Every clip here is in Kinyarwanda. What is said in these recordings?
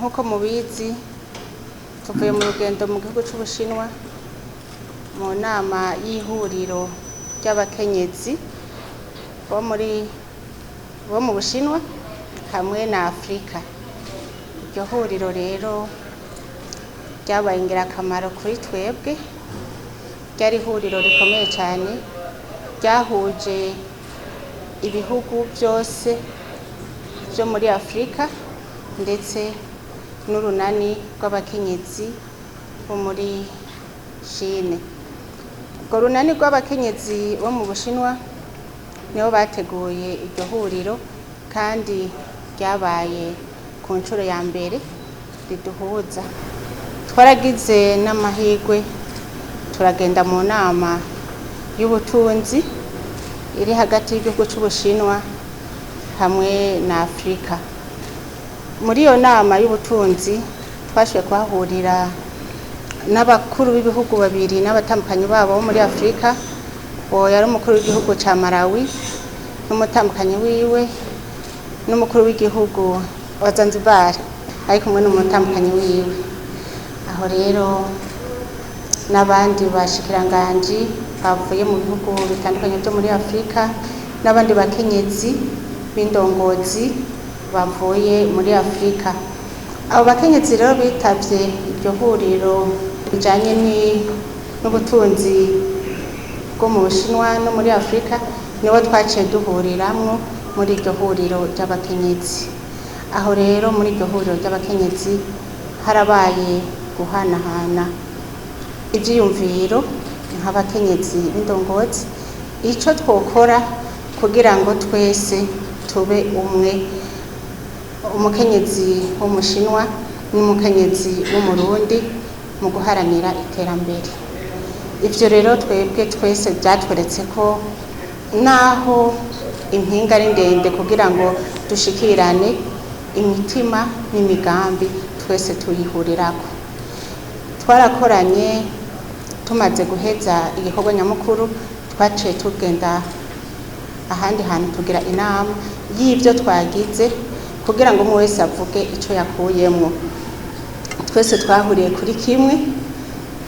nkuko mubizi tuvuye mu rugendo mu gihugu cy'Ubushinwa mu nama y'ihuriro ry'abakenyezi bo mu Bushinwa hamwe na Afrika. Iryo huriro rero ryabaye ingirakamaro kuri twebwe, ryari huriro rikomeye cyane ryahuje ibihugu byose byo muri Afrika ndetse n'urunani rw'abakenyezi bo muri Chine. Urwo runani rw'abakenyezi bo mu Bushinwa nibo bateguye iryo huriro kandi ryabaye ku nshuro ya mbere riduhuza. Twaragize n'amahirwe turagenda mu nama y'ubutunzi iri hagati y'igihugu cy'Ubushinwa hamwe na Afrika. Muri iyo nama y'ubutunzi twashoboye kuhahurira n'abakuru b'ibihugu babiri n'abatambukanyi babo muri Afrika. Uwo yari umukuru w'igihugu ca Malawi n'umutambukanyi wiwe, n'umukuru w'igihugu wa Zanzibar ari kumwe n'umutambukanyi wiwe. Aho rero n'abandi bashikiranganji bavuye mu bihugu bitandukanye byo muri Afrika n'abandi bakenyezi b'indongozi bavuye muri Afrika. Abo bakenyezi rero bitavye iryo huriro bijanye n'ubutunzi bwo mu Bushinwa no muri Afrika, nibo twaciye duhuriramwo muri iryo huriro ry'abakenyezi. Aho rero muri iryo huriro ry'abakenyezi harabaye guhanahana ivyiyumviro nk'abakenyezi b'indongozi ico twokora kugira ngo twese tube umwe, umukenyezi w'umushinwa n'umukenyezi w'umurundi mu guharanira iterambere. Ivyo rero twebwe twese byatweretse ko naho impinga ari ndende kugira ngo dushikirane imitima n'imigambi twese tuyihurirako. Twarakoranye tumaze guheza igikorwa nyamukuru, twaciye tugenda ahandi hantu tugira inama y'ivyo twagize kugira ngo umwe wese avuge ico yakuyemwo. Twese twahuriye kuri kimwe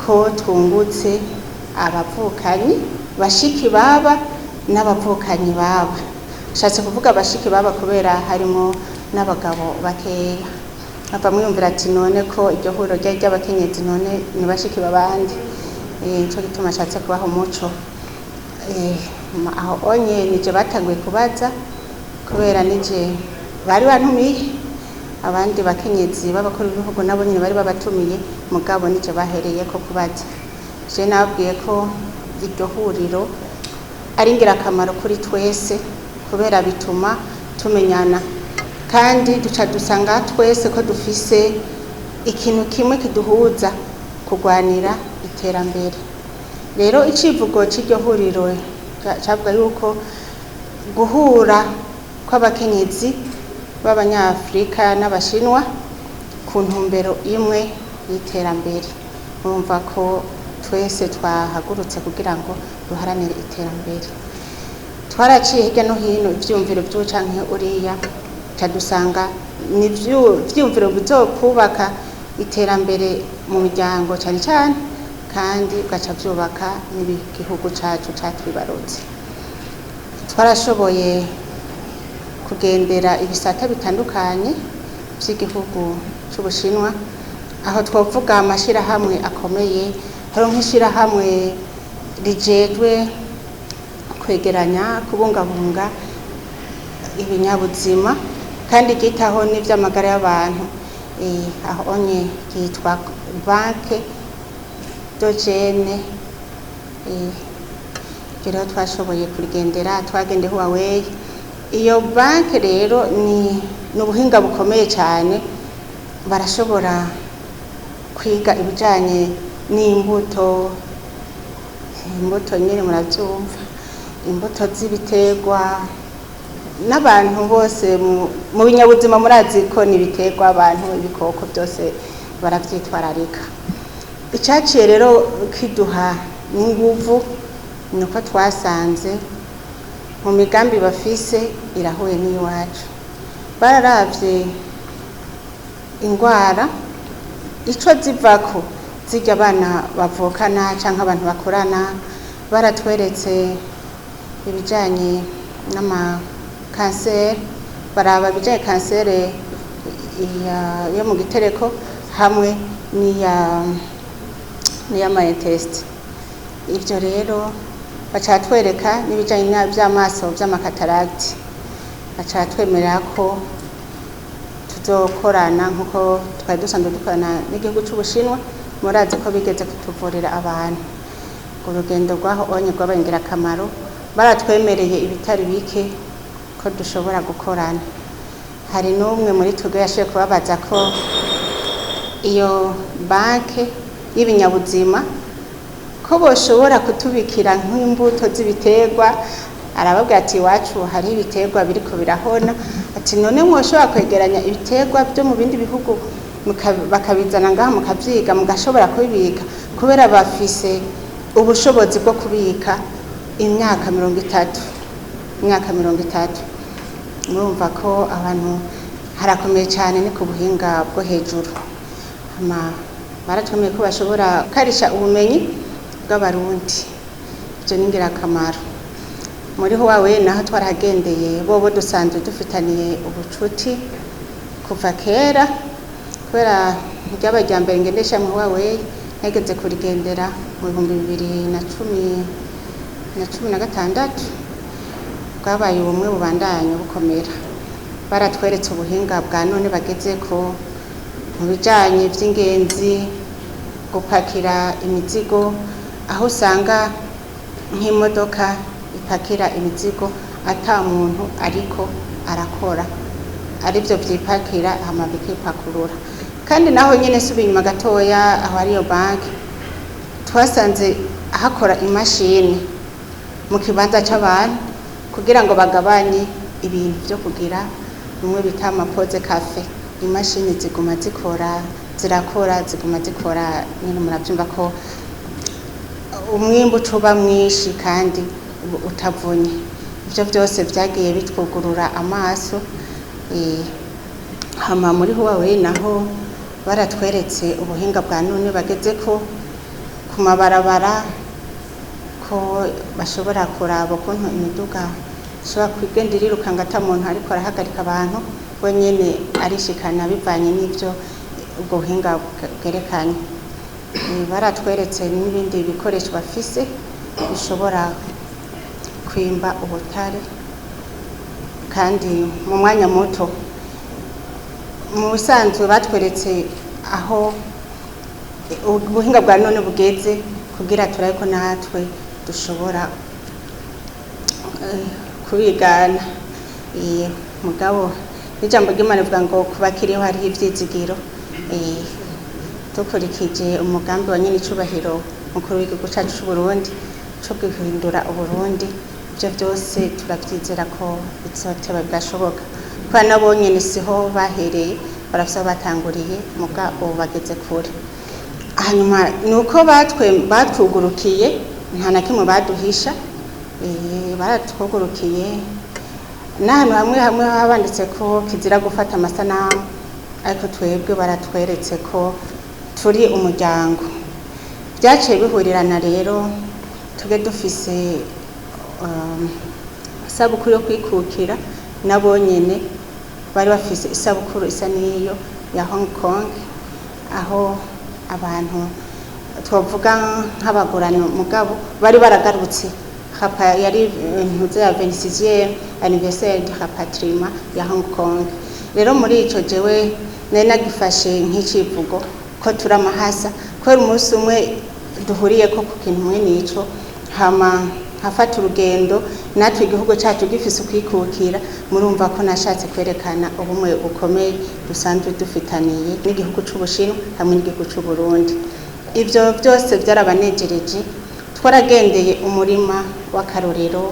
ko twungutse abavukanyi, bashiki baba n'abavukanyi baba. Shatse kuvuga bashiki baba kubera harimo n'abagabo bakeya. Ava mwiyumvira ati none ko iryo huriro ry'abakenyezi none ni bashiki babandi. Ico gituma shatse kubaho umuco. Aho onye nije batanguye kubaza kubera nije bari bantumiye, abandi bakenyezi b'abakuru b'ibihugu nabo nyine bari babatumiye, mugabo nije bahereye ko kubaza. Je nabwiye ko iryo huriro ari ingirakamaro kuri twese kubera bituma tumenyana kandi duca dusanga twese ko dufise ikintu kimwe kiduhuza kugwanira iterambere. Rero icivugo c'iryo huriro cavuga yuko guhura kw'abakenyezi b'Abanyafrika n'Abashinwa ku ntumbero imwe y'iterambere. Urumva ko twese twahagurutse kugira ngo duharanire iterambere. Twaraciye hirya no hino ivyumviro by'ucanke uriya, cadusanga ni vyumviro bizokubaka iterambere mu miryango cyane cyane kandi gaca byubaka n'igihugu cacu catwibarutse. Twarashoboye kugendera ibisata bitandukanye by'igihugu cy'Ubushinwa, aho twavuga amashirahamwe akomeye, hari nk'ishirahamwe rijejwe kwegeranya kubungabunga ibinyabuzima kandi gitaho n'ivy'amagara y'abantu. Aho onye yitwa banke do Chine. Rero twashoboye kurigendera, twagende Huawei. Iyo banke rero ni ubuhinga bukomeye cyane, barashobora kwiga ibijanye n'imbuto nyine murabyumva, imbuto z'ibiterwa n'abantu bose mu binyabuzima murazi ko n'ibiterwa, abantu, ibikoko byose baravyitwararika. Icaciye rero kiduha n'inguvu nuko twasanze mu migambi bafise irahuye n'iwacu. Bararavye ingwara ico zivako zijya abana bavukana canke abantu bakorana. Baratweretse ibijanye n'amakanseri, baraba ibijanye kanseri yo mu gitereko hamwe n'iy'amayintesite. Ivyo rero bacatwereka n'ibijanye n'vy'amaso vy'amakataragiti, bacatwemerera ko tuzokorana nkuko twari dusanzwe dukorana n'igihugu c'Ubushinwa. Murazi ko bigeze kutuvurira abantu. Urugendo rwaho onye rwabaye ingirakamaro, baratwemereye ibitari bike ko dushobora gukorana. Hari n'umwe muri twebwe yashoboye kubabaza ko iyo banke y'ibinyabuzima ko boshobora kutubikira nk'imbuto z'ibiterwa. Arababwira ati iwacu hari ibiterwa biriko birahona, ati none mwoshobora kwegeranya ibiterwa byo mu bindi bihugu bakabizana ngaha mukavyiga mugashobora kubibika, kubera bafise ubushobozi bwo kubika imyaka 30. Murumva ko abantu harakomeye cyane, ni ku buhinga bwo hejuru. Baratwemeye ko bashobora karisha ubumenyi bw'abarundi. Ibyo ni ingirakamaro. Muri Huawei naho twaragendeye, bobo dusanzwe dufitaniye ubucuti kuva kera, kubera ry'abajyambere ngendesha mu Huawei nageze kurigendera mu 2016. Bwabaye ubumwe bubandanye bukomera. Baratweretse ubuhinga bwa none bageze ko mu bijanye vy'ingenzi, gupakira imizigo, aho usanga nk'imodoka ipakira imizigo ata muntu ariko arakora, arivyo vyipakira hama bikipakurura. Kandi naho nyene subiye inyuma gatoya, aho ariyo banki twasanze ahakora imashini mu kibanza c'abantu kugira ngo bagabanye ibintu byo kugira bimwe bita amapoze cafe. Imashini ziguma zikora ziguma zikora, nyine murabyumva ko umwimbu ucuba mwinshi kandi utavunye. Ibyo byose byagiye bitwugurura amaso. Hama muri Huawei naho baratweretse ubuhinga bwa none bageze ko ku mabarabara ko bashobora kuraba ukuntu imiduga ishobora kwigenda iriruka ngo ata muntu ariko arahagarika abantu, wenyine arishikana bivanye n'ibyo ubwo buhinga bwerekanye. Baratweretse n'ibindi bikoresho bafise bishobora kwimba ubutare kandi mu mwanya muto. Mu bisanzwe batweretse aho ubuhinga bwa none bugeze kugira turabe ko natwe dushobora kubigana. Mugabo n'ijambo ry'Imana rivuga ngo kubakiriho hariho ivyizigiro. Dukurikije umugambi wa nyine icubahiro mukuru w'igihugu cacu c'Uburundi co guhindura Uburundi, ivyo byose turavyizera ko bizoteba bigashoboka. Kwa nabo nyene siho bahereye, barafise batanguriye muga ubu bageze kure. Hanyuma nuko batwugurukiye, nta na kimwe baduhisha. Baratwugurukiye n'ahantu hamwe habanditse ko kizira gufata amasanamu, ariko twebwe baratweretse ko turi umuryango. Byaciye bihurirana rero tuge dufise isabukuru yo kwikukira, nabo nyene bari bafise isabukuru isa n'iyo ya Hong Kong, aho abantu twovuga nk'abagurana mugabo bari baragarutse. Yari impuzu ya 26e anniversaire du rapatriement ya Hong Kong. Rero muri ico jewe nari nagifashe nk'icivugo ko turamahasa, kubera umunsi umwe duhuriye ko ku kintu mwe nico, hama hafata urugendo natwe igihugu cyacu gifise ukwikukira. Murumva ko nashatse kwerekana ubumwe bukomeye dusanzwe dufitaniye n'igihugu c'Ubushinwa hamwe n'igihugu c'Uburundi. Ivyo byose byarabanejereje. Twaragendeye umurima w'akarorero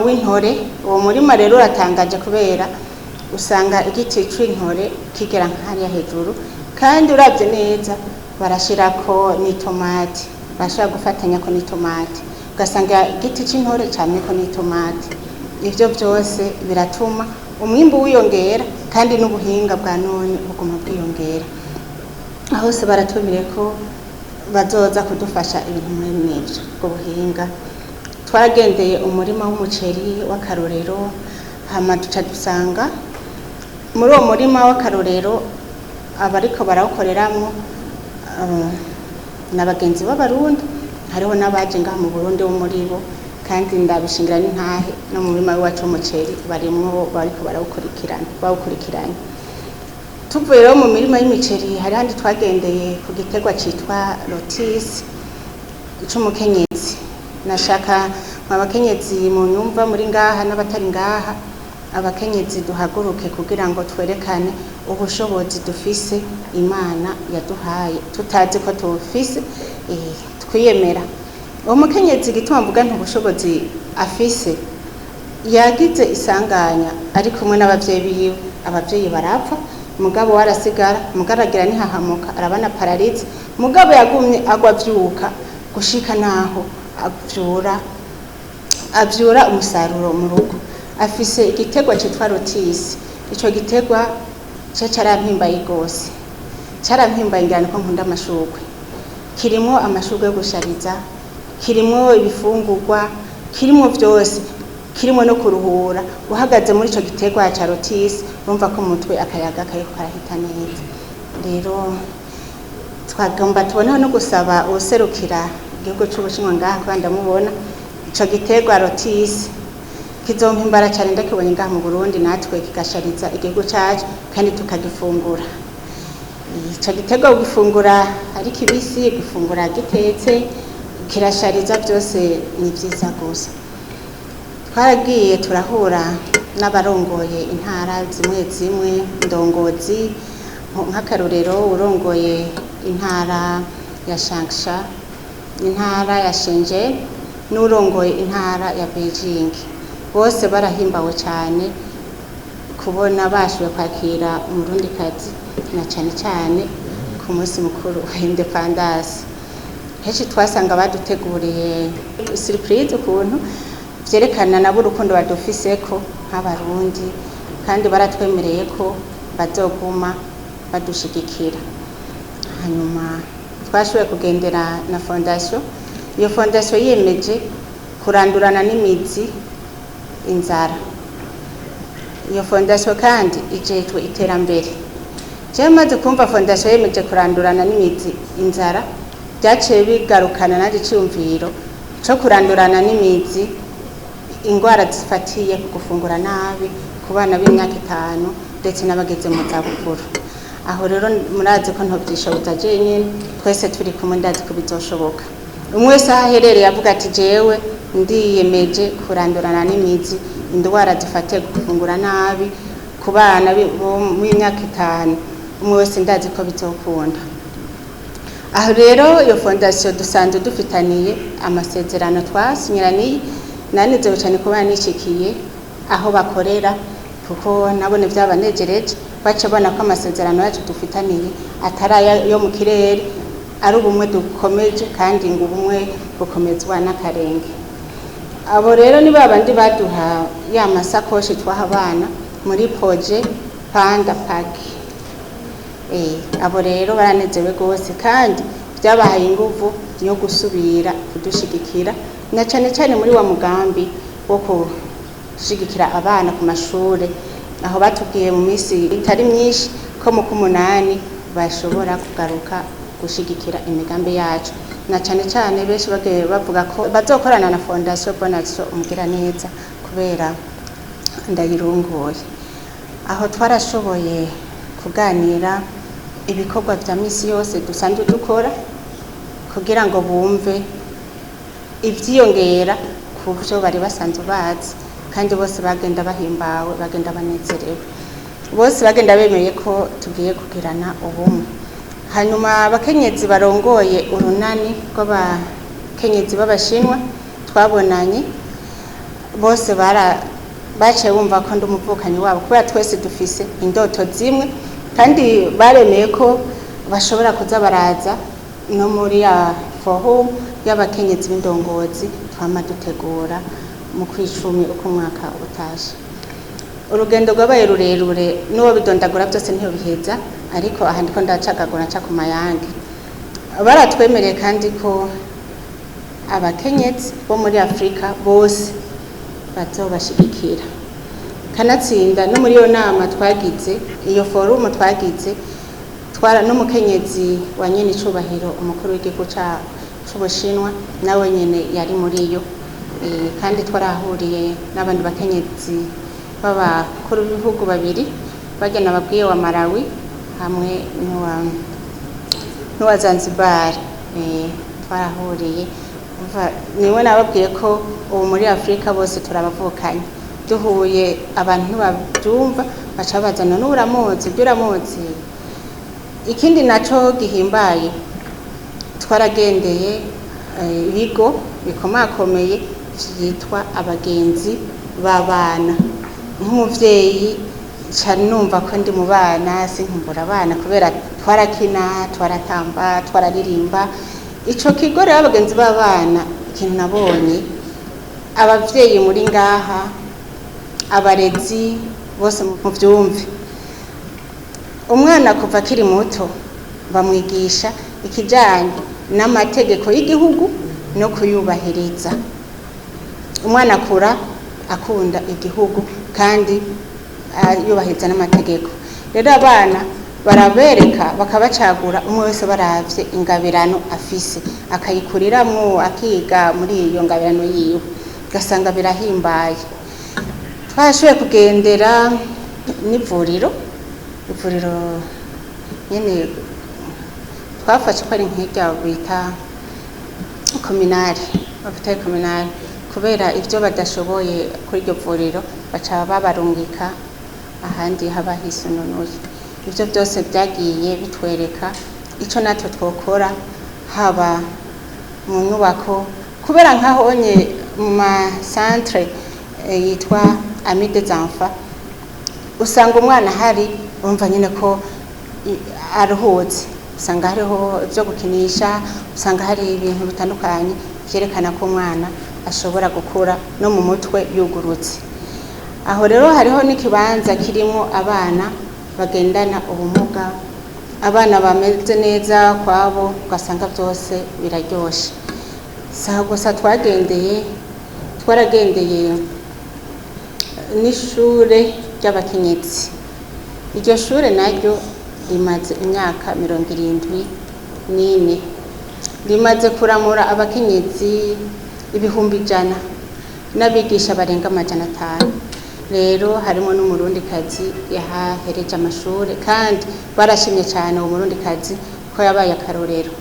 w'intore. Uwo murima rero uratangaje kubera usanga igiti c'intore kigera nk'ariya hejuru, kandi uravye neza barashirako n'itomati, bashaka gufatanya ko n'itomati, ugasanga igiti c'intore cyane ko n'itomati. Ivyo byose biratuma umwimbu wiyongera kandi n'ubuhinga bwa none buguma bwiyongera. Aho se baratumire ko bazoza kudufasha ibintu muri n'ibyo ubuhinga. Twaragendeye umurima w'umuceri w'akarorero, hama duca dusanga muri uwo murima w'akarorero abariko barawukoreramwo n'abagenzi b'abarundi, hariho n'abaje ngaha mu Burundi bo muri bo, kandi ndabishingira n'intahe no mu murima w'iwacu w'umuceri barimwo bariko bawukurikirana. Tuvuye rero mu mirima y'imiceri, hari handi twagendeye ku giterwa citwa rotisi c'umukenyezi. Nashaka abakenyezi mu nyumva muri ngaha n'abatari ngaha, abakenyezi duhaguruke kugira ngo twerekane ubushobozi dufise Imana yaduhaye, tutazi ko tufise twiyemera. Uwo mukenyezi gituma mvuga ubushobozi afise, yagize isanganya ari kumwe n'abavyeyi biwe. Abavyeyi barapfa, mugabo warasigara, mugaragira nihahamuka, arabana paralize, mugabo yagumye agwa vyuka gushika naho avyura umusaruro mu rugo. Afise igiterwa citwa rotisi. Ico giterwa carampimbaye gose, carampimbaye ngana ko nkunda amashurwe. Kirimo amashurwe yo gushariza, kirimo ibifungurwa, kirimo vyose, kirimo no kuruhura. Uhagaze muri ico giterwa ca rotisi urumva ko mutwe akayaga kariko karahita neza. Rero twagomba tuboneho no gusaba userukira igihugu c'Ubushinwa ngaha kandi ndamubona. Ico giterwa rotisi kizompimbara cyane ndakibonye ngaha mu Burundi, natwe kigashariza igihugu cacu kandi tukagifungura. Ico giterwa gifungura ari kibisi, gifungura gitetse, kirashariza, byose ni vyiza gusa. Twaragiye turahura n'abarongoye intara zimwe zimwe, ndongozi nk'akarorero urongoye intara ya Shangsha, intara ya Shenzhen, n'urongoye intara ya Beijing. Bose barahimbawe cyane kubona bashoboye kwakira umurundikazi, na cyane cyane ku munsi mukuru wa Independence. Henshi twasanga baduteguriye surprise ukuntu vyerekana nabo urukundo badufiseko nk'abarundi, kandi baratwemereye ko bazoguma badushigikira. Hanyuma twashoboye kugendera na fondation. Iyo fondation yemeje kurandurana n'imizi inzara. Iyo fondation kandi ijejwe iterambere. Je maze kumva fondation yemeje kurandurana n'imizi inzara, byaciye bigarukana na gicumviro cyo kurandurana n'imizi ingwara zifatiye ku gufungura nabi ku bana b'imyaka 5 ndetse n'abageze mu zabukuru. Aho rero murazi ko ntobyishoboza jenyine, twese turi kumwe ndazi ko bizoshoboka. Umwe saha herere yavuga ati jewe ndiyemeje kurandurana n'imizi indwara zifatiye gufungura nabi ku bana b'imyaka 5. Umwe wese ndazi ko bizokunda. Aho rero iyo fondation dusanzwe dufitaniye amasezerano twasinyiraniye, nanizewe cyane kuba nishikiye aho bakorera, kuko nabone vyabanejereje. Bace bona ko amasezerano yacu dufitaniye atari yo mu kirere, ari ubumwe dukomeje, kandi ngo ubumwe bukomezwa n'akarenge. Abo rero ni babandi baduha ya masakoshi twaha abana muri projet Panda Park. Abo rero baranezewe gose, kandi byabahaye inguvu yo gusubira kudushigikira, na cyane cyane muri wa mugambi wo kushigikira abana ku mashure, aho batubwiye mu minsi itari myinshi ko mu kumunani bashobora kugaruka gushigikira imigambi yacu, na cyane cyane benshi bavuga ko bazokorana na Fondation Bonakso umugira neza kubera ndayirongoye. Aho twarashoboye kuganira ibikorwa vya misi yose dusanzwe dukora kugira ngo bumve ivyiyongera ku byo bari basanzwe bazi, kandi bose bagenda bahimbawe, bagenda banezerewe, bose bagenda bemeye ko tugiye kugirana ubumwe. Hanyuma abakenyezi barongoye urunani rw'abakenyezi b'Abashinwa twabonanye, bose baciye bumva ko ndumuvukanyi wabo kubera twese dufise indoto zimwe, kandi baremeye ko bashobora kuza baraza no muri ya forum y'abakenyezi b'indongozi twama dutegura mu kwicumi uko umwaka utashe. urugendo rwabaye rurerure n'uwo bidondagura byose ntiyo biheza, ariko aha ndiko ndacagagura nca ku mayange. Baratwemereye kandi ko abakenyezi bo muri Afrika bose bazobashigikira, kanatsinda no muri iyo nama twagize, iyo forum twagize, twara n'umukenyezi wa nyene icubahiro umukuru w'igihugu c'Ubushinwa nawe nyene yari muri iyo, kandi twarahuriye n'abandi bakenyezi b'abakuru b'ibihugu babiri, bagena babwiye wa Malawi hamwe n'uwa Zanzibar. Twarahuriye niwe nababwiye ko ubu muri Afrika bose turabavukanye, duhuye abantu babyumva baca bazana n'uramuzi by'uramuzi. Ikindi naco gihimbaye, twaragendeye ibigo bikomakomeye vyitwa abagenzi b'abana. Nk'umuvyeyi cyane numva ko ndi mu bana, sinkumbura abana kubera twarakina, twaratamba, twararirimba. Ico kigo rero abagenzi b'abana, ikintu nabonye abavyeyi muri ngaha, abarezi bose mu vyumve, umwana kuva akiri muto bamwigisha ikijanye n'amategeko y'igihugu no kuyubahiriza. Umwana akura akunda igihugu kandi yubahiriza n'amategeko. Rero abana barabereka bakabacagura, umwe wese baravye ingabirano afise akayikuriramwo, akiga muri iyo ngabirano yiwe, gasanga birahimbaye. Twashoboye kugendera n'ivuriro nyene twafashe ko ari nk'irya bita kominari, bafite kominari, kubera ivyo badashoboye kuri iryo vuriro baca babarungika ahandi haba hisununuye. Ivyo byose byagiye bitwereka ico natwe twokora, haba mu nyubako, kubera nkaho onye mu masantre yitwa Ami des Enfants, usanga umwana hari umva nyine ko aruhutse, usanga hariho ibyo gukinisha, usanga hari ibintu bitandukanye byerekana ko umwana ashobora gukura no mu mutwe yugurutse. Aho rero hariho n'ikibanza kirimo abana bagendana ubumuga, abana bameze neza kwabo, ugasanga byose biraryoshe. Saha gusa twaragendeye n'ishure ry'abakenyezi. Iryo shure naryo rimaze imyaka 74, rimaze kuramura abakenyezi 100,000 n'abigisha barenga 500. Rero harimo n'umurundikazi yahahereje amashure, kandi barashimye cyane uwo murundikazi ko yabaye akarorero.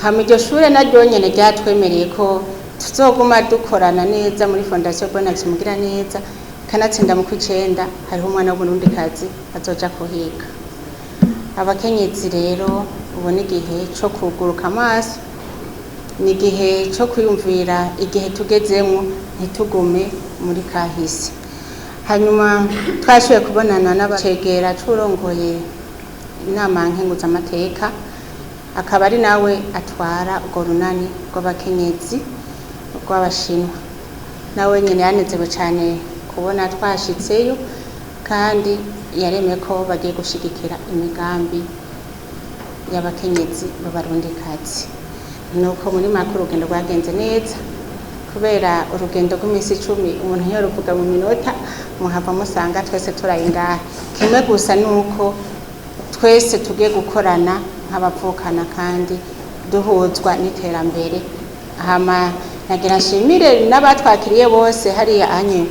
Hama iryo shure naryo nyene ryatwemereye ko tuzoguma dukorana neza muri fondation Bonheur mugira neza, kanatsinda mu kw'icenda hariho umwana w'umurundikazi azoja kuhiga. Abakenyezi rero ubu ni igihe cyo kuguruka amaso, ni igihe cyo kwiyumvira igihe tugezemo, ntitugume muri kahise. Hanyuma twashoboye kubonana n'abacegera curongoye inama nkenguzamateka, akaba ari nawe atwara urwo runani rw'abakenyezi rw'Abashinwa. Nawe nyine yanezewe cyane kubona twashitseyo, kandi yaremye ko bagiye gushigikira imigambi y'abakenyezi b'abarundikazi. Nuko muri makuru urugendo rwagenze neza, kubera urugendo rw'iminsi 10 umuntu yoruvuga mu minota muhava musanga twese turayingaha. Kimwe gusa nuko twese tugiye gukorana nk'abavukana kandi duhuzwa n'iterambere. Hama nagira nshimire n'abatwakiriye bose hariya anye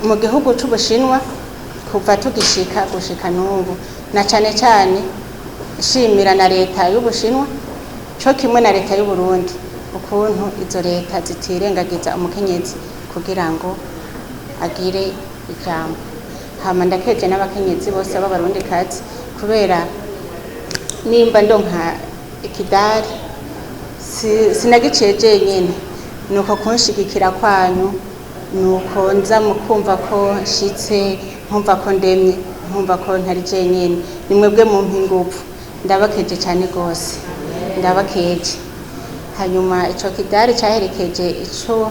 mu gihugu c'Ubushinwa kuva tugishika gushika n'ubu, na cane cyane shimira na leta y'Ubushinwa cyo kimwe na leta y'u Burundi, ukuntu izo leta zitirengagiza umukenyezi kugira ngo agire ijambo. Hama ndakeje n'abakenyezi bose b'abarundikazi, kubera nimba ndonka ikidari sinagiceje nyene, nuko kunshigikira kwanyu, nuko nza mukumva ko nshitse, nkumva ko ndemye, nkumva ko ntari je nyene, nimwebwe mu mpinguvu. Ndabakeje cyane gose, ndabakeje. Hanyuma ico kidari cyaherekeje ico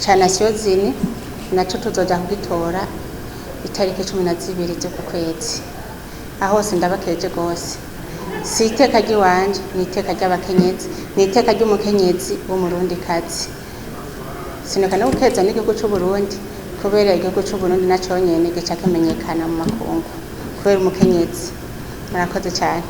ca Nations Unies naco tuzoja kugitora itariki 12 z'uku kwezi. Aho hose ndabakeje gose. Si iteka ry'iwanje, ni iteka ry'abakenyezi, ni iteka ry'umukenyezi w'umurundikazi. Sinekana gukeza n'igihugu cy'u Burundi, kubera igihugu cy'u Burundi naco nyene gica kimenyekana mu makungu kubera umukenyezi. Murakoze cyane.